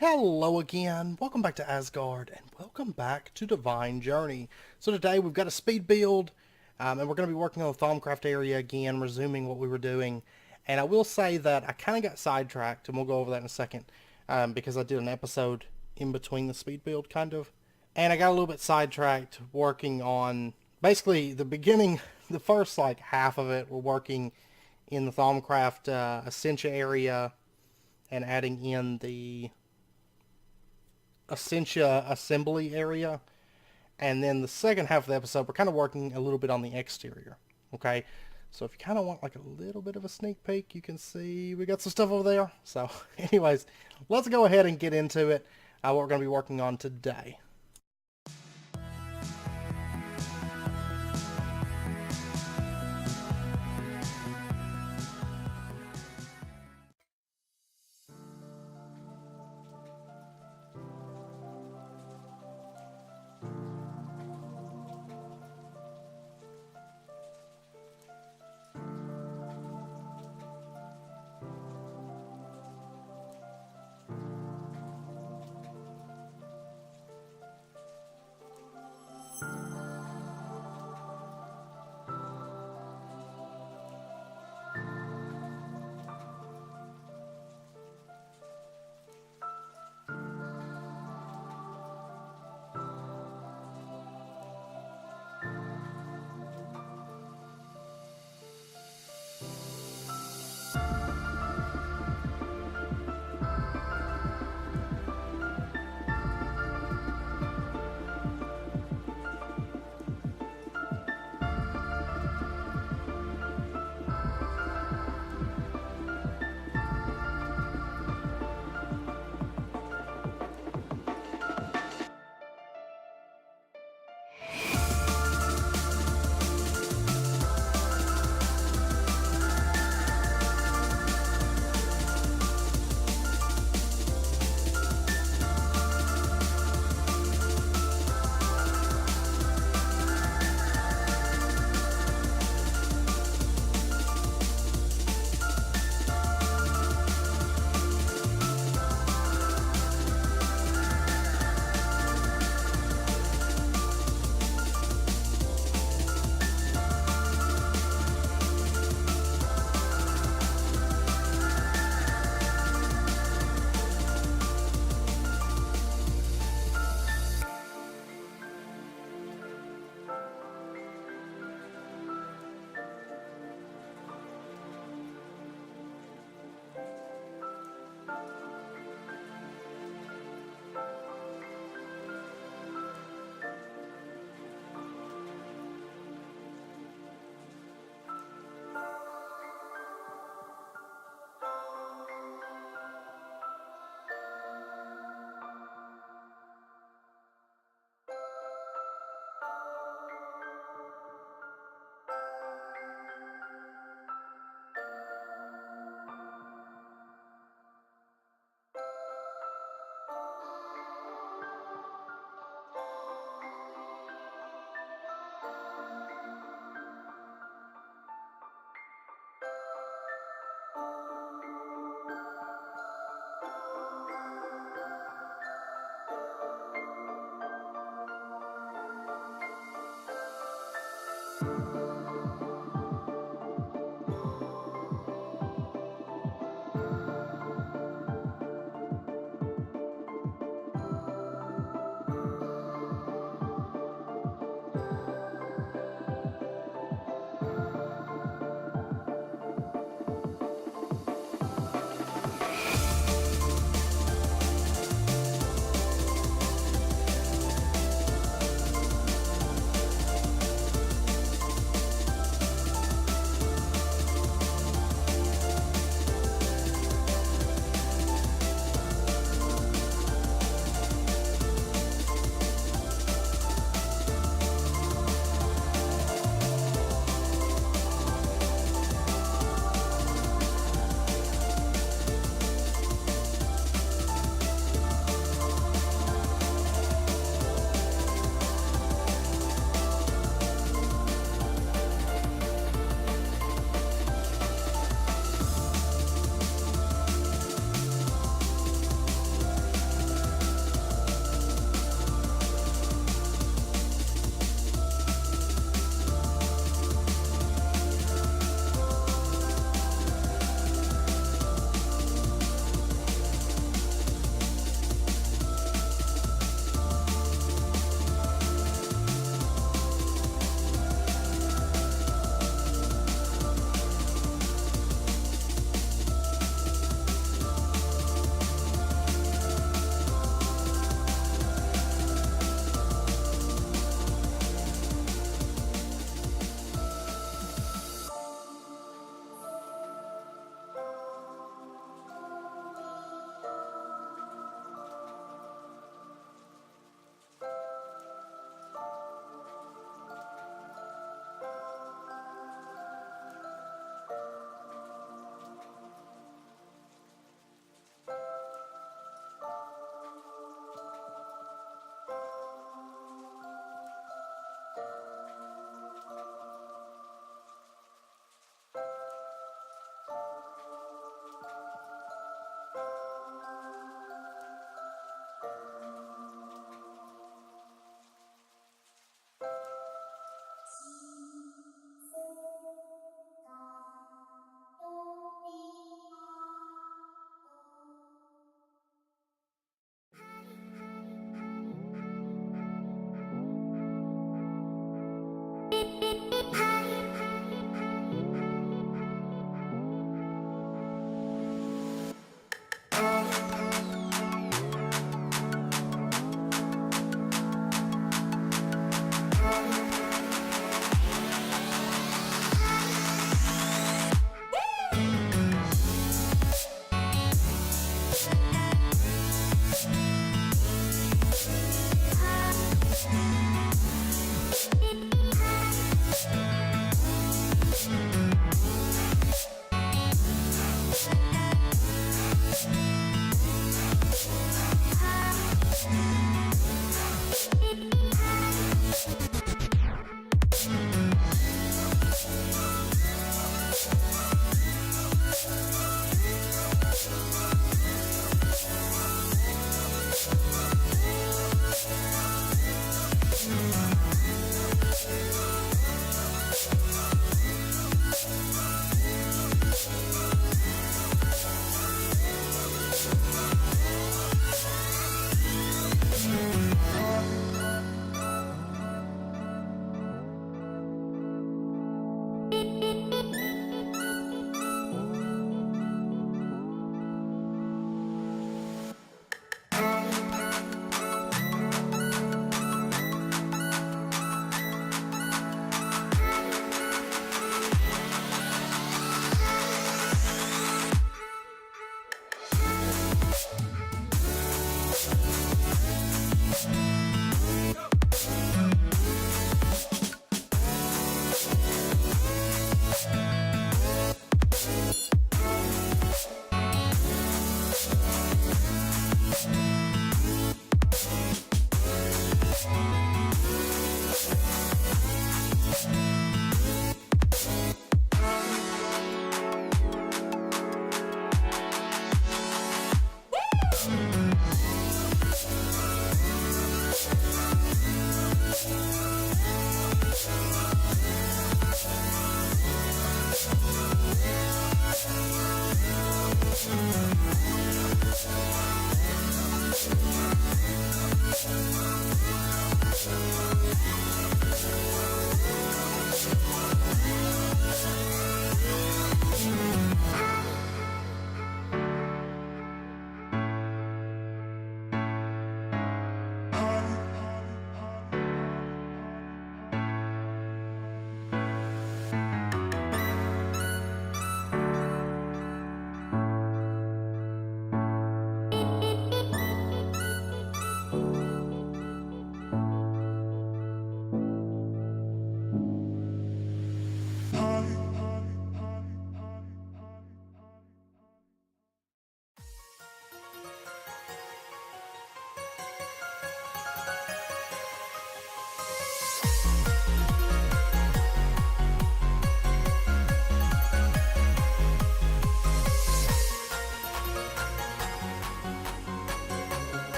Hello again, welcome back to Asgard, and welcome back to Divine Journey. So today we've got a speed build, and we're going to be working on the Thaumcraft area again, resuming what we were doing. And I will say that I kind of got sidetracked, and we'll go over that in a second, because I did an episode in between the speed build, kind of. And I got a little bit sidetracked working on, basically, the beginning, the first, like, half of it, we're working in the Thaumcraft essentia area, and adding in the essentia assembly area, and then the second half of the episode we're kind of working a little bit on the exterior. Okay, so if you kind of want like a little bit of a sneak peek, you can see we got some stuff over there. So anyways, let's go ahead and get into it, what we're going to be working on today.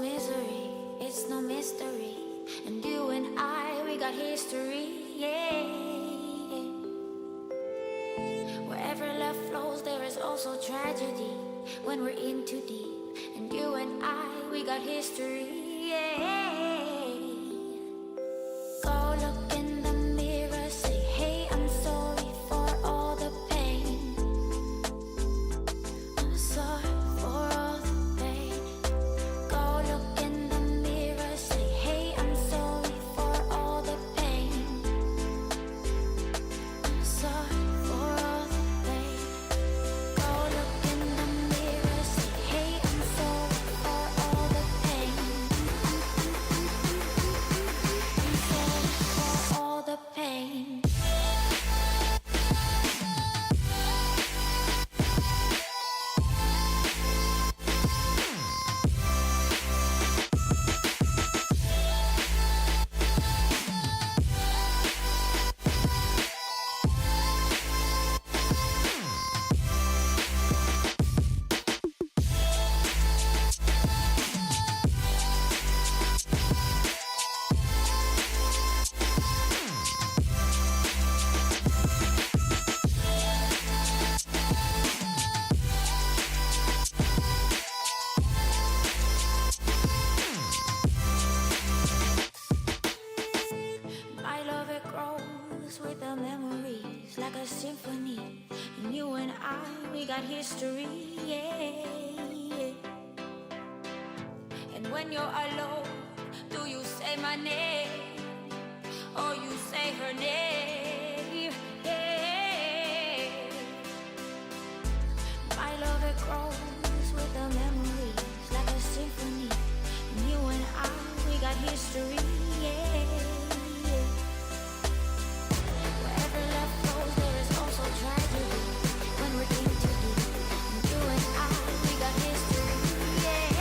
misery, it's no mystery. And you and I, we got history, yeah. Wherever love flows, there is also tragedy when we're in too deep. And you and I, we got history, yeah. Go look in the mirror, say, hey, I'm sorry for all the pain. I'm sorry for all the pain. Go look in the mirror, say, hey, I'm sorry for all the pain. I'm sorry for all the pain. Go look in the mirror, say, hey, I'm sorry for all the pain. I'm sorry for all the pain. My love, it grows with the memories like a symphony. And you and I, we got history, yeah. And when you're alone, do you say my name or you say her name? Yeah. My love, it grows with the memories like a symphony. And you and I, we got history, yeah. Wherever love flows, there is also tragedy when we're in too deep. And you and I, we got history, yeah.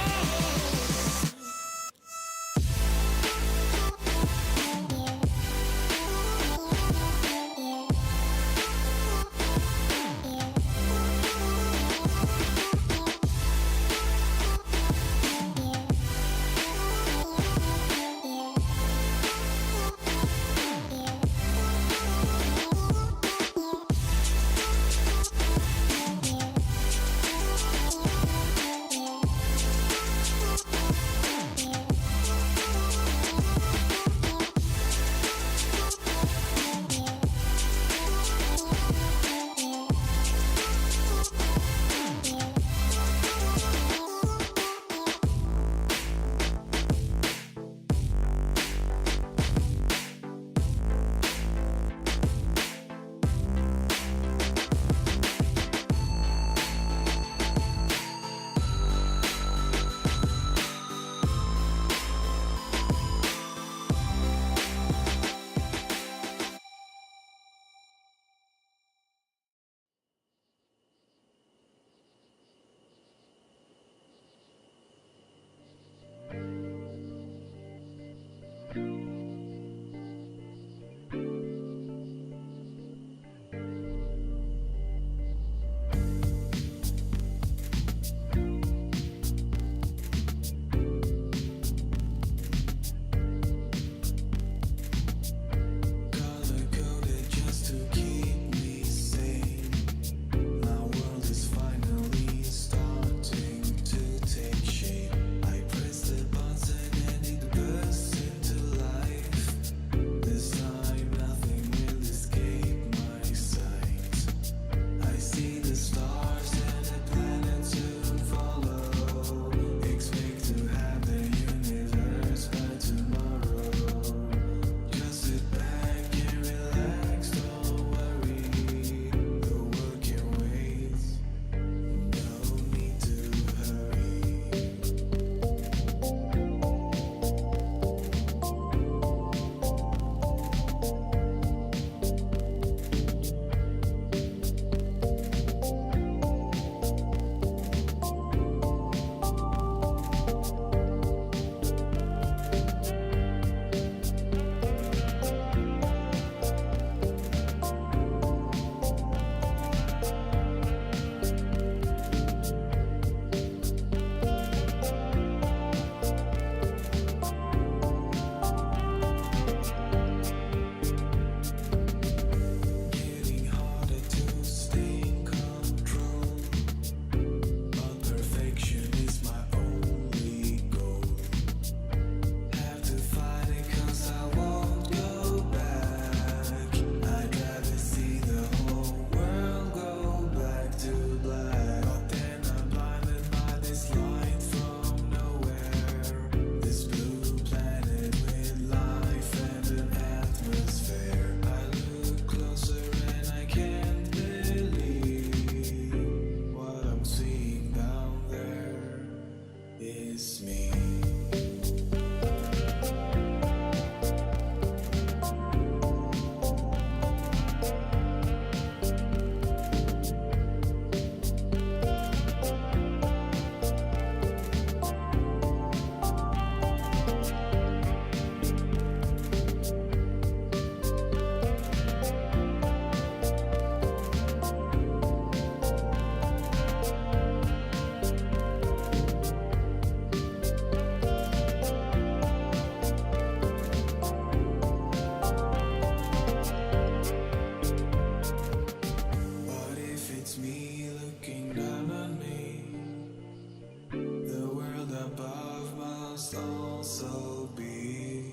must also be.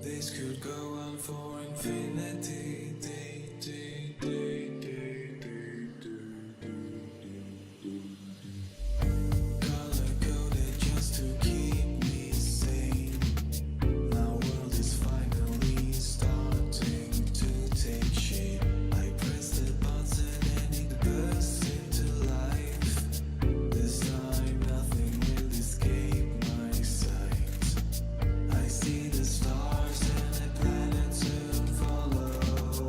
This could go on for infinity. Color coded just to keep me sane. My world is finally starting to take shape. I press the button and it bursts into life. This time nothing will escape my sight. I see the stars and the planets soon follow.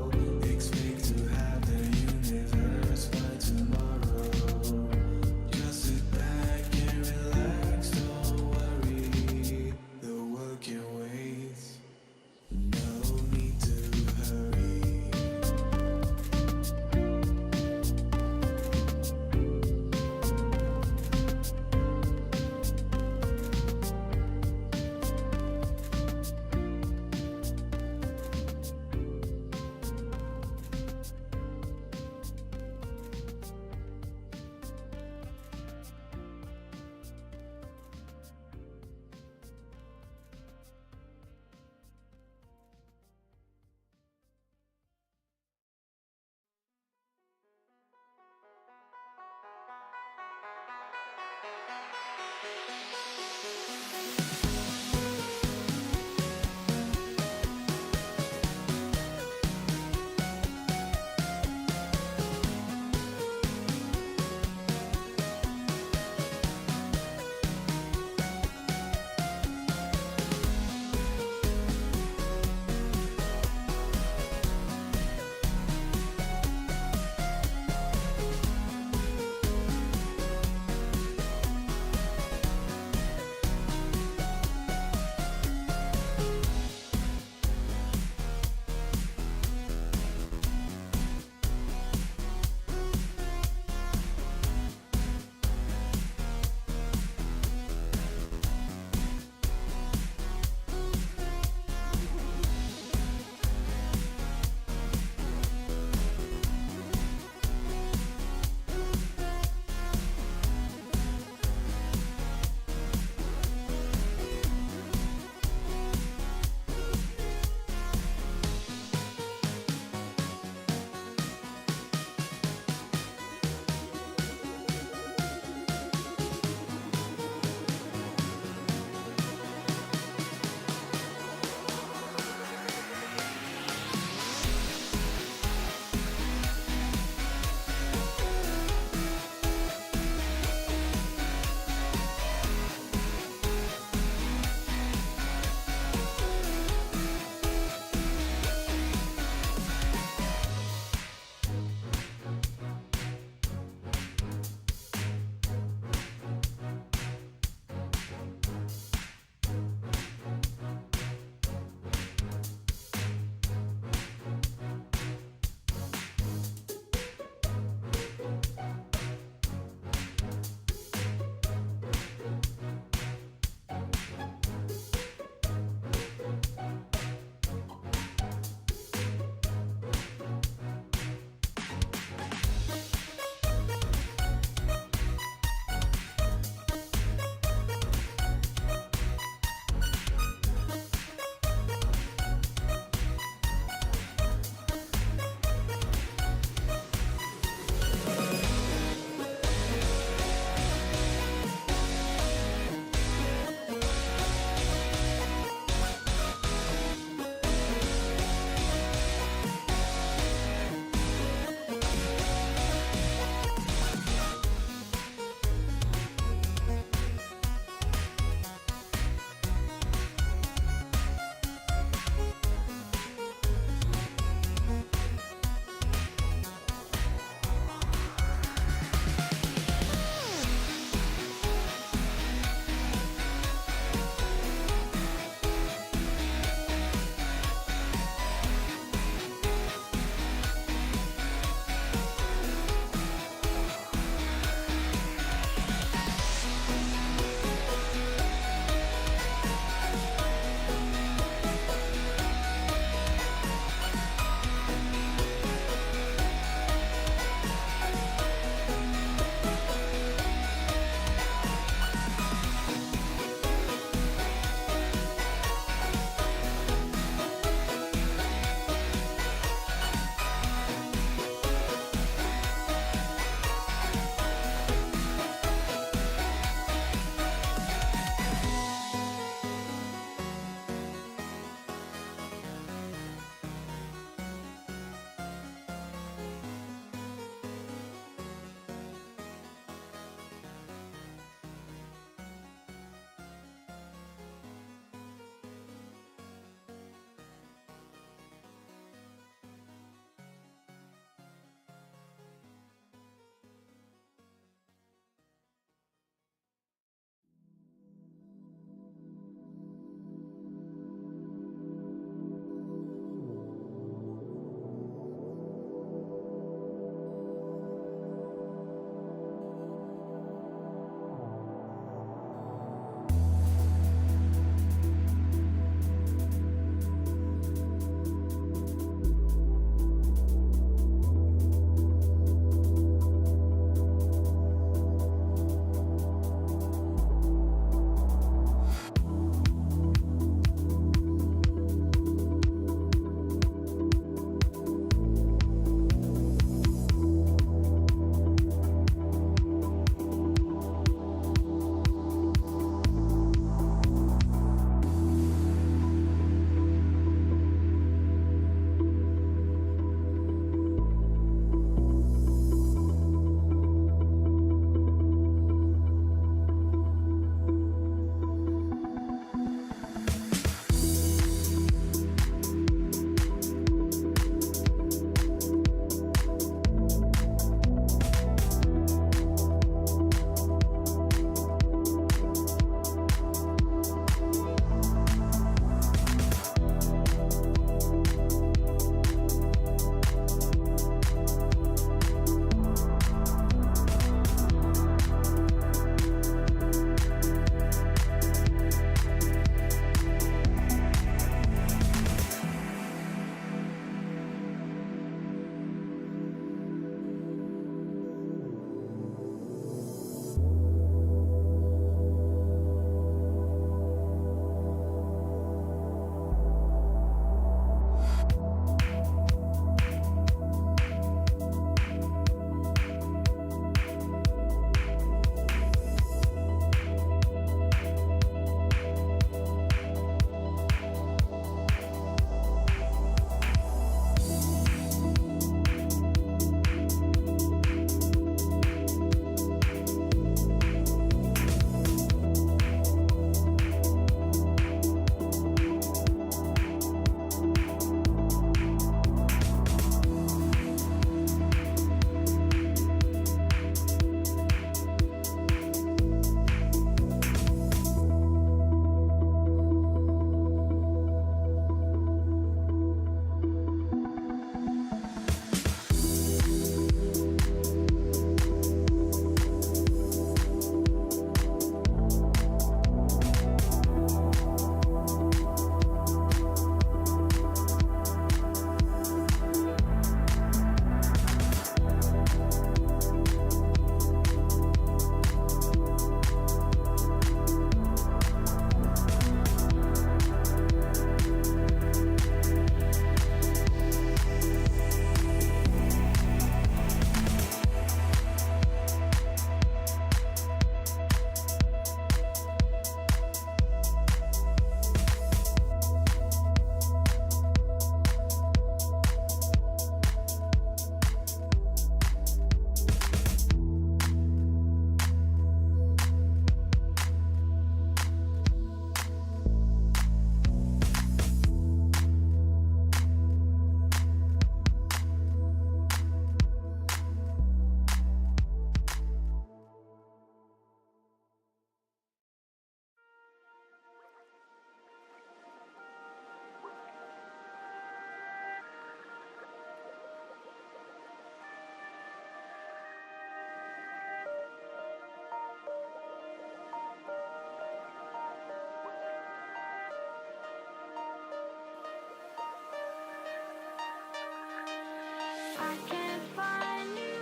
I can't find you.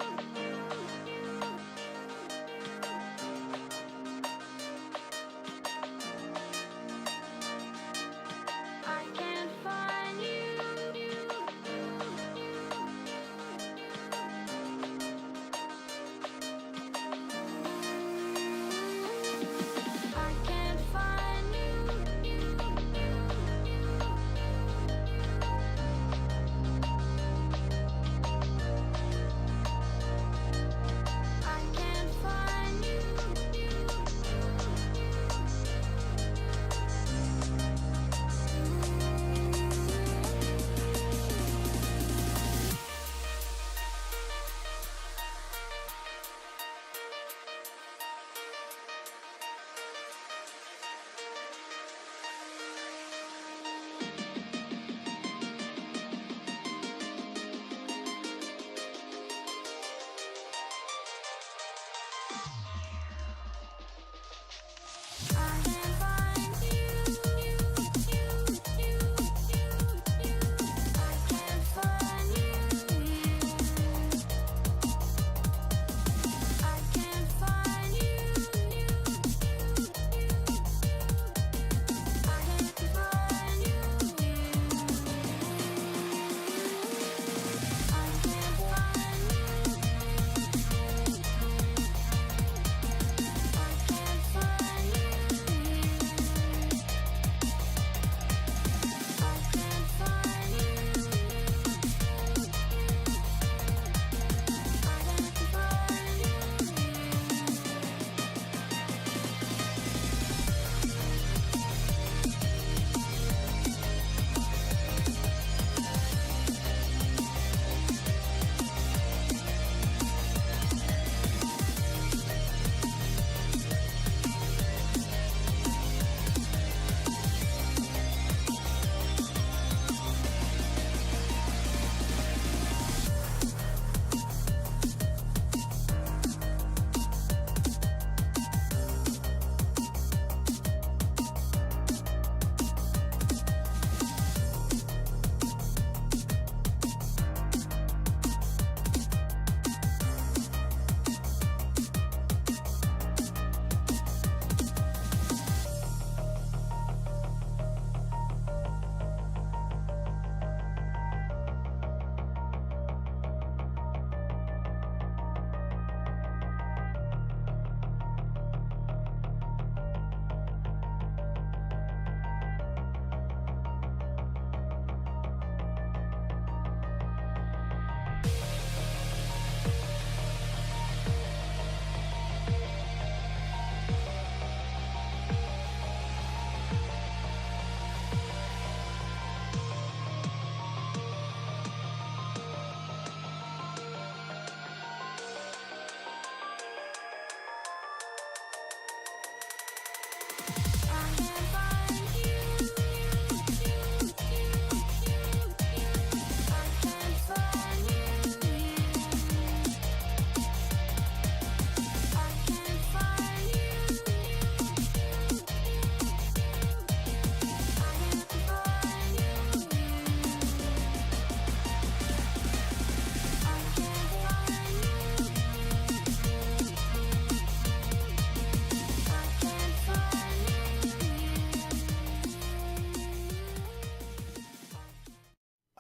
I can't find you. I can't find I can't find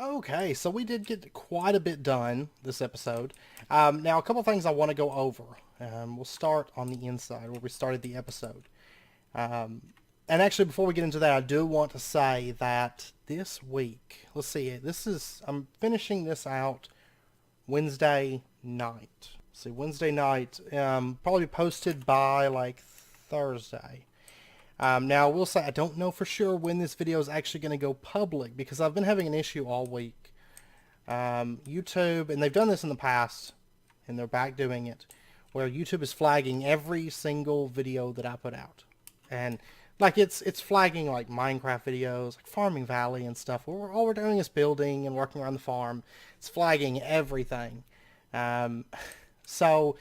Okay, so we did get quite a bit done this episode. Now, a couple things I want to go over. We'll start on the inside where we started the episode. And actually, before we get into that, I do want to say that this week, let's see, I'm finishing this out Wednesday night. See, Wednesday night, probably posted by like Thursday. Now, I will say I don't know for sure when this video is actually going to go public because I've been having an issue all week. YouTube, and they've done this in the past, and they're back doing it, where YouTube is flagging every single video that I put out. And like it's flagging like Minecraft videos, like Farming Valley and stuff, where all we're doing is building and working around the farm. It's flagging everything. So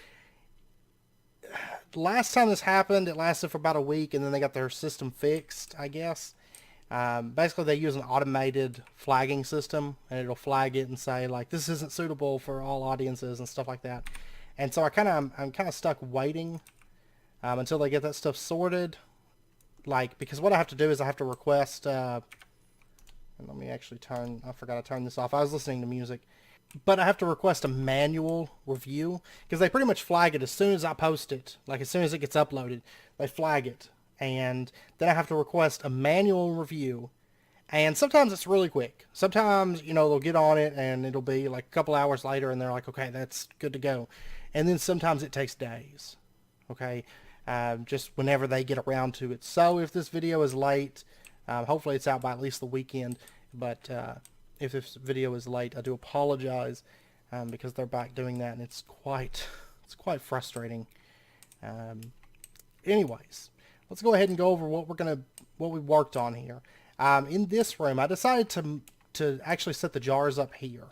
last time this happened, it lasted for about a week, and then they got their system fixed, I guess. Basically, they use an automated flagging system, and it'll flag it and say like this isn't suitable for all audiences and stuff like that. And so I'm kind of stuck waiting until they get that stuff sorted. Like, because what I have to do is I have to request. And let me actually turn. I forgot to turn this off. I was listening to music, but I have to request a manual review because they pretty much flag it as soon as I post it. Like as soon as it gets uploaded, they flag it. And then I have to request a manual review. And sometimes it's really quick. Sometimes, you know, they'll get on it and it'll be like a couple hours later and they're like, okay, that's good to go. And then sometimes it takes days. Okay. Just whenever they get around to it. So if this video is late, hopefully it's out by at least the weekend. But if this video is late, I do apologize because they're back doing that and it's quite frustrating. Anyways. Let's go ahead and go over what we worked on here. In this room, I decided to actually set the jars up here.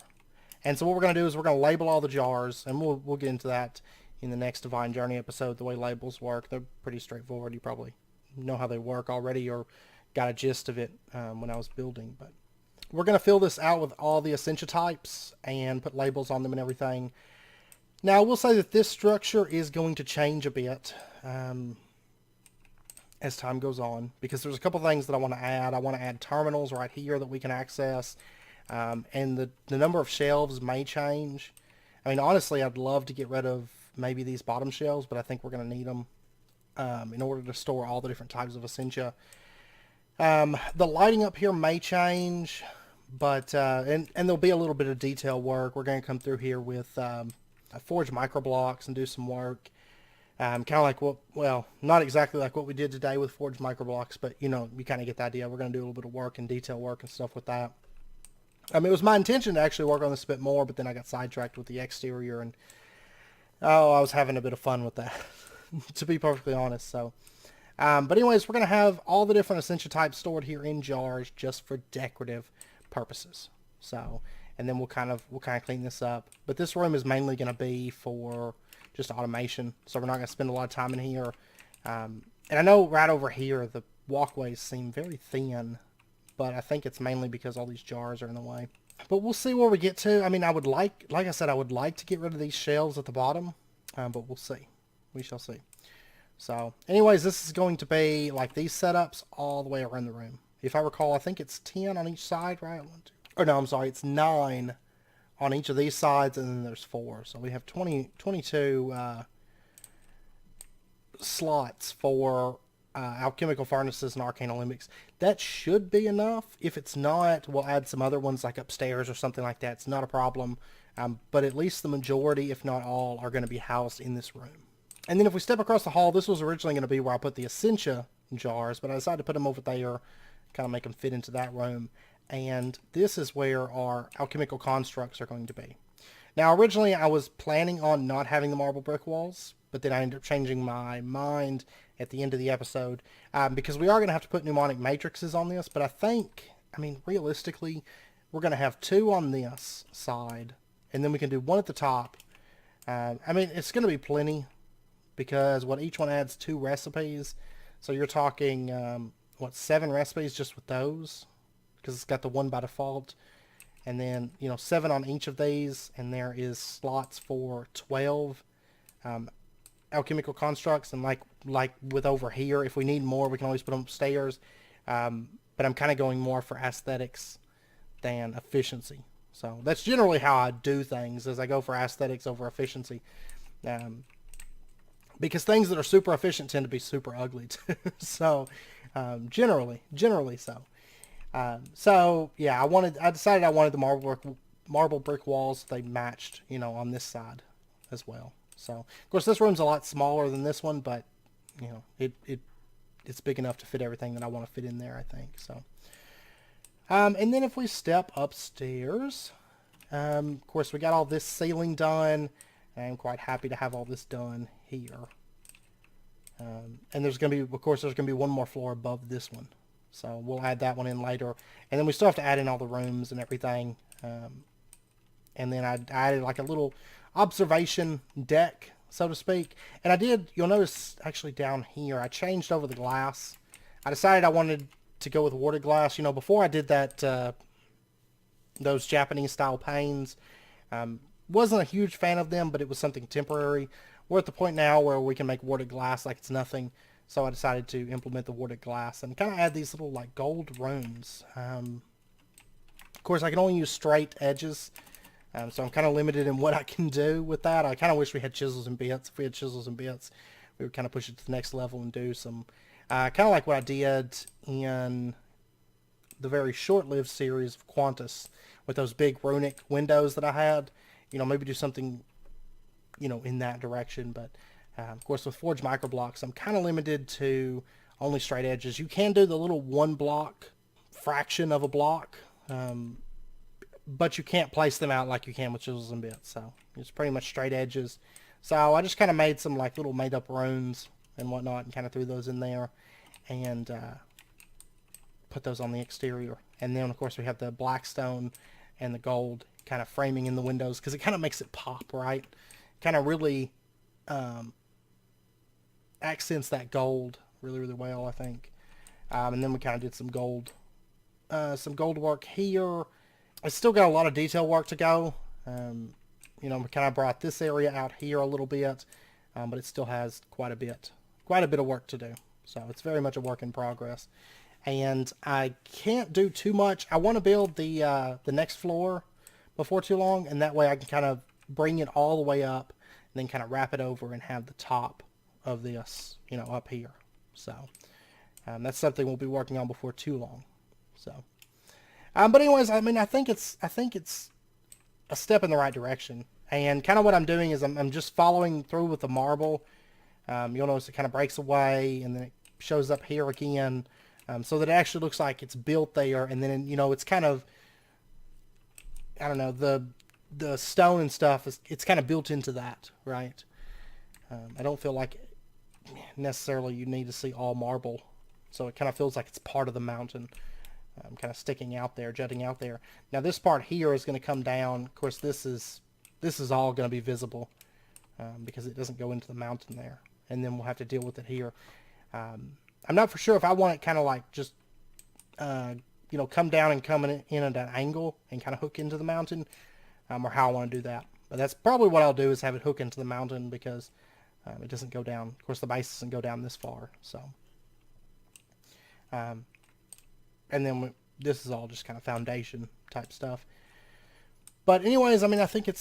And so what we're going to do is we're going to label all the jars, and we'll get into that in the next Divine Journey episode, the way labels work. They're pretty straightforward. You probably know how they work already or got a gist of it when I was building. But we're going to fill this out with all the essentia types and put labels on them and everything. Now, I will say that this structure is going to change a bit. As time goes on, because there's a couple things that I want to add. I want to add terminals right here that we can access, and the number of shelves may change. I mean, honestly, I'd love to get rid of maybe these bottom shelves, but I think we're going to need them in order to store all the different types of essentia. The lighting up here may change, but and there'll be a little bit of detail work. We're going to come through here with forge micro blocks and do some work. Kind of like not exactly like what we did today with forged microblocks, but you know, you kind of get the idea. We're going to do a little bit of work and detail work and stuff with that. It was my intention to actually work on this a bit more, but then I got sidetracked with the exterior, and I was having a bit of fun with that, to be perfectly honest. So, but anyways, we're going to have all the different essentia types stored here in jars just for decorative purposes. So, and then we'll kind of clean this up. But this room is mainly going to be for just automation, so we're not going to spend a lot of time in here. And I know right over here the walkways seem very thin, but I think it's mainly because all these jars are in the way. But we'll see where we get to. I mean, I would like I said, I would like to get rid of these shelves at the bottom, but we'll see. We shall see. So anyways, this is going to be like these setups all the way around the room. If I recall, I think it's 10 on each side, right? Or no, I'm sorry, it's 9 on each of these sides, and then there's 4. So we have 22 slots for alchemical furnaces and arcane alembics. That should be enough. If it's not, we'll add some other ones like upstairs or something like that. It's not a problem. But at least the majority, if not all, are going to be housed in this room. And then if we step across the hall, this was originally going to be where I put the essentia jars, but I decided to put them over there, kind of make them fit into that room. And this is where our alchemical constructs are going to be. Now, originally I was planning on not having the marble brick walls, but then I ended up changing my mind at the end of the episode because we are going to have to put mnemonic matrices on this. But I mean, realistically, we're going to have 2 on this side, and then we can do 1 at the top. I mean, it's going to be plenty because each one adds 2 recipes. So you're talking, 7 recipes just with those? Because it's got the 1 by default, and then 7 on each of these, and there is slots for 12 alchemical constructs. And like with over here, if we need more, we can always put them upstairs. But I'm kind of going more for aesthetics than efficiency. So that's generally how I do things, is I go for aesthetics over efficiency. Because things that are super efficient tend to be super ugly too. So generally so. So yeah, I decided I wanted the marble brick walls. They matched, on this side as well. So of course this room's a lot smaller than this one, but it's big enough to fit everything that I want to fit in there, I think. So, and then if we step upstairs, of course we got all this ceiling done. I'm quite happy to have all this done here. And there's going to be one more floor above this one. So we'll add that one in later. And then we still have to add in all the rooms and everything. And then I added like a little observation deck, so to speak. And you'll notice actually down here, I changed over the glass. I decided I wanted to go with warded glass. You know, before I did that, those Japanese style panes, wasn't a huge fan of them, but it was something temporary. We're at the point now where we can make warded glass like it's nothing. So I decided to implement the warded glass and kind of add these little like gold runes. Of course, I can only use straight edges, so I'm kind of limited in what I can do with that. I kind of wish we had chisels and bits. If we had chisels and bits, we would kind of push it to the next level and do some, kind of like what I did in the very short-lived series of Qantas with those big runic windows that I had. You know, maybe do something, you know, in that direction. But of course, with Forge Microblocks, I'm kind of limited to only straight edges. You can do the little one block fraction of a block, but you can't place them out like you can with chisels and bits. So it's pretty much straight edges. So I just kind of made some like little made up runes and whatnot and kind of threw those in there and put those on the exterior. And then of course we have the black stone and the gold kind of framing in the windows because it kind of makes it pop, right? Kind of really accents that gold really, really well, I think. And then we kind of did some gold work here. I still got a lot of detail work to go. You know, we kind of brought this area out here a little bit, but it still has quite a bit of work to do. So it's very much a work in progress. And I can't do too much. I want to build the next floor before too long, and that way I can kind of bring it all the way up and then kind of wrap it over and have the top of this, you know, up here. So that's something we'll be working on before too long. So, but anyways, I mean, I think it's a step in the right direction. And kind of what I'm doing is I'm just following through with the marble. You'll notice it kind of breaks away and then it shows up here again, so that it actually looks like it's built there. And then, you know, it's kind of, I don't know, the stone and stuff it's kind of built into that, right? I don't feel like necessarily you need to see all marble, so it kind of feels like it's part of the mountain, kind of sticking out there, jutting out there. Now this part here is going to come down. Of course, this is all going to be visible because it doesn't go into the mountain there, and then we'll have to deal with it here. I'm not for sure if I want it kind of like just you know, come down and come in at an angle and kind of hook into the mountain, or how I want to do that. But that's probably what I'll do, is have it hook into the mountain, because it doesn't go down. Of course, the base doesn't go down this far. So, and then this is all just kind of foundation type stuff. But anyways, I mean, I think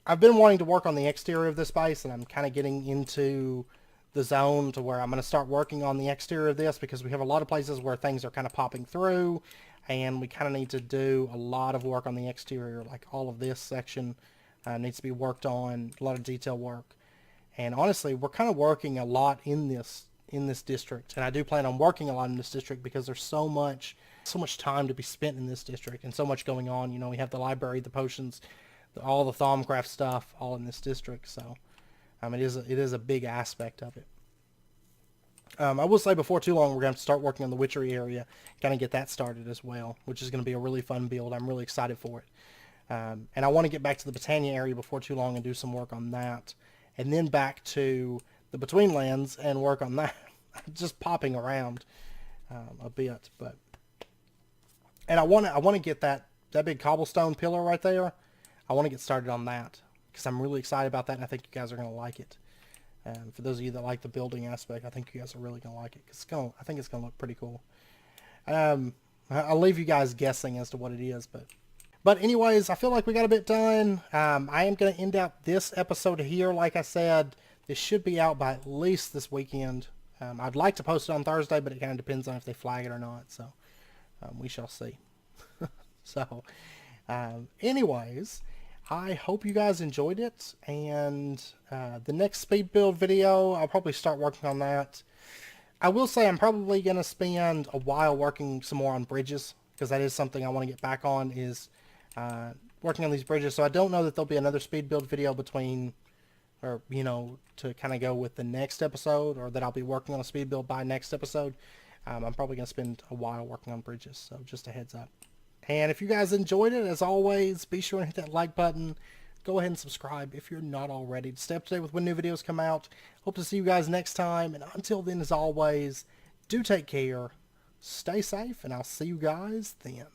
I've been wanting to work on the exterior of this base, and I'm kind of getting into the zone to where I'm going to start working on the exterior of this, because we have a lot of places where things are kind of popping through, and we kind of need to do a lot of work on the exterior. Like all of this section needs to be worked on, a lot of detail work. And honestly, we're kind of working a lot in this district, and I do plan on working a lot in this district because there's so much time to be spent in this district and so much going on. You know, we have the library, the potions, all the Thaumcraft stuff, all in this district. So it is a big aspect of it. I will say before too long, we're going to start working on the witchery area, kind of get that started as well, which is going to be a really fun build. I'm really excited for it. And I want to get back to the Britannia area before too long and do some work on that. And then back to the Betweenlands and work on that. Just popping around a bit. And I want to get that big cobblestone pillar right there. I want to get started on that, because I'm really excited about that, and I think you guys are going to like it. For those of you that like the building aspect, I think you guys are really going to like it. I think it's going to look pretty cool. I'll leave you guys guessing as to what it is, but anyways, I feel like we got a bit done. I am going to end out this episode here. Like I said, this should be out by at least this weekend. I'd like to post it on Thursday, but it kind of depends on if they flag it or not. So we shall see. So anyways, I hope you guys enjoyed it, and the next speed build video, I'll probably start working on that. I will say I'm probably going to spend a while working some more on bridges, because that is something I want to get back on, is working on these bridges. So I don't know that there'll be another speed build video between, or, you know, to kind of go with the next episode, or that I'll be working on a speed build by next episode. I'm probably going to spend a while working on bridges, so just a heads up. And if you guys enjoyed it, as always, be sure to hit that like button. Go ahead and subscribe if you're not already, to stay up to date with when new videos come out. Hope to see you guys next time. And until then, as always, do take care. stay safe, and I'll see you guys then.